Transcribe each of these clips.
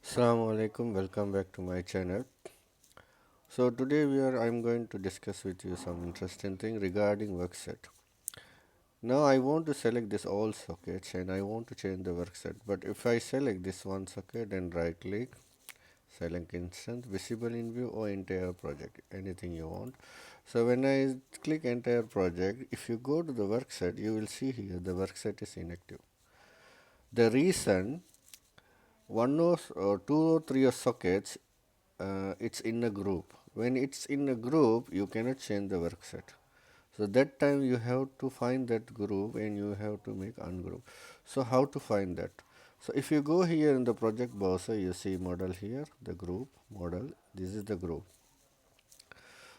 Assalamu alaikum, welcome back to my channel. So today I'm going to discuss with you some interesting thing regarding workset. Now I want to select this all sockets and I want to change the workset. But if I select this one socket and right click, select instance, visible in view or entire project, anything you want. So when I click entire project, if you go to the workset, you will see here the workset is inactive. The reason or two or three sockets, it's in a group. When it's in a group, you cannot change the workset. So that time you have to find that group and you have to make ungroup. So how to find that? So if you go here in the project browser, you see model here, the group model. This is the group.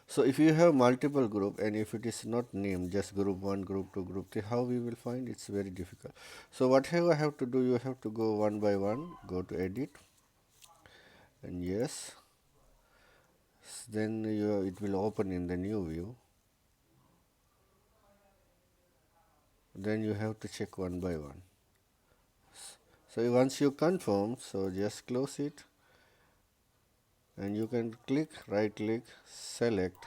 So if you have multiple group and if it is not named, just group 1, group 2, group 3, how we will find? It's very difficult. So whatever I have to do, you have to go one by one, go to edit, and yes, then it will open in the new view. Then you have to check one by one. So once you confirm, so just close it and you can right click, select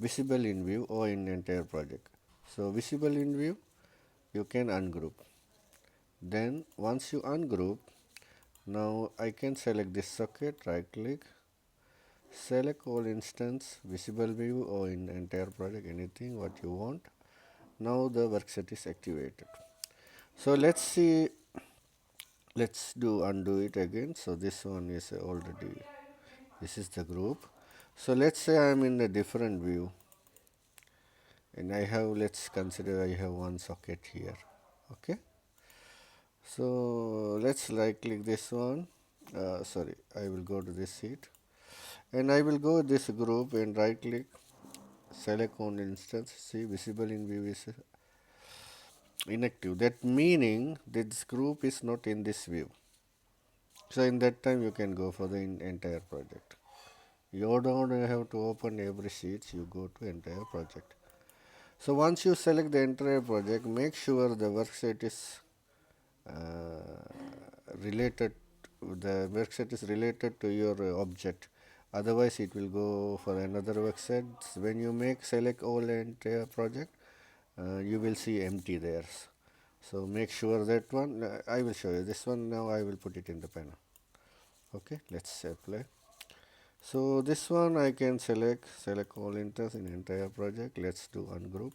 visible in view or in entire project. So visible in view, you can ungroup. Then once you ungroup, now I can select this socket, right click, select all instance, visible view or in entire project, anything what you want. Now the workset is activated. So let's undo it again. So this one is already, this is the group. So let's say I'm in a different view and let's consider I have one socket here. Okay. So let's right click this one. Sorry, I will go to this sheet and I will go this group and right click, select on instance. See, visible in view is inactive. That meaning this group is not in this view. So in that time you can go for the entire project. You don't have to open every sheet, you go to entire project. So once you select the entire project, make sure the workset is related, the workset is related to your object. Otherwise it will go for another workset. When you select all entire project, you will see empty there. So make sure that one, I will show you this one. Now I will put it in the panel. Okay, let's apply. So this one I can select all enters in entire project. Let's do ungroup.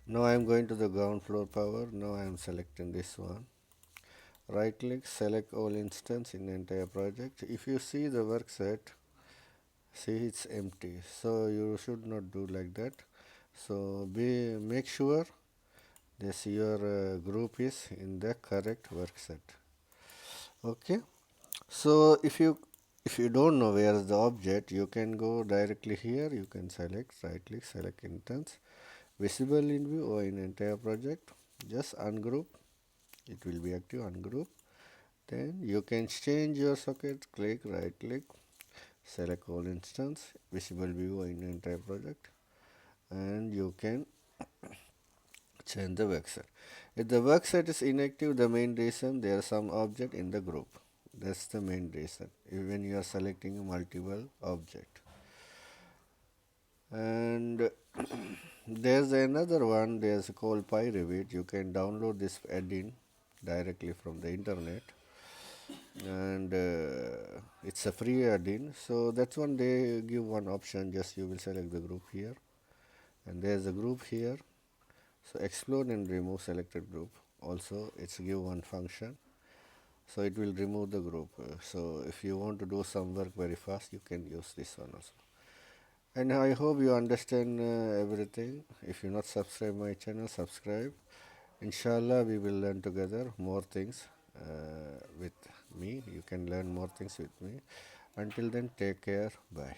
Now I am going to the ground floor power. Now I am selecting this one. Right click, select all instance in entire project. If you see the work set, see it's empty. So you should not do like that. So make sure this your group is in the correct work set. Okay. So if you don't know where is the object, you can go directly here. You can select, right click, select instance, visible in view or in entire project. Just ungroup. It will be active. Ungroup. Then you can change your socket. Click, right click, select all instance, visible view or in entire project, and you can change the workset. If the workset is inactive, the main reason there is some object in the group. That's the main reason when you are selecting a multiple object. And there's another one, there's called Revit. You can download this add-in directly from the internet, and it's a free add-in. So that's one, they give one option, just you will select the group here and there's a group here. So explore and remove selected group. Also it's give one function, so it will remove the group. So if you want to do some work very fast, you can use this one also. And I hope you understand everything. If you not subscribe my channel, subscribe. Inshallah we will learn together more things with me. You can learn more things with me. Until then, take care. Bye.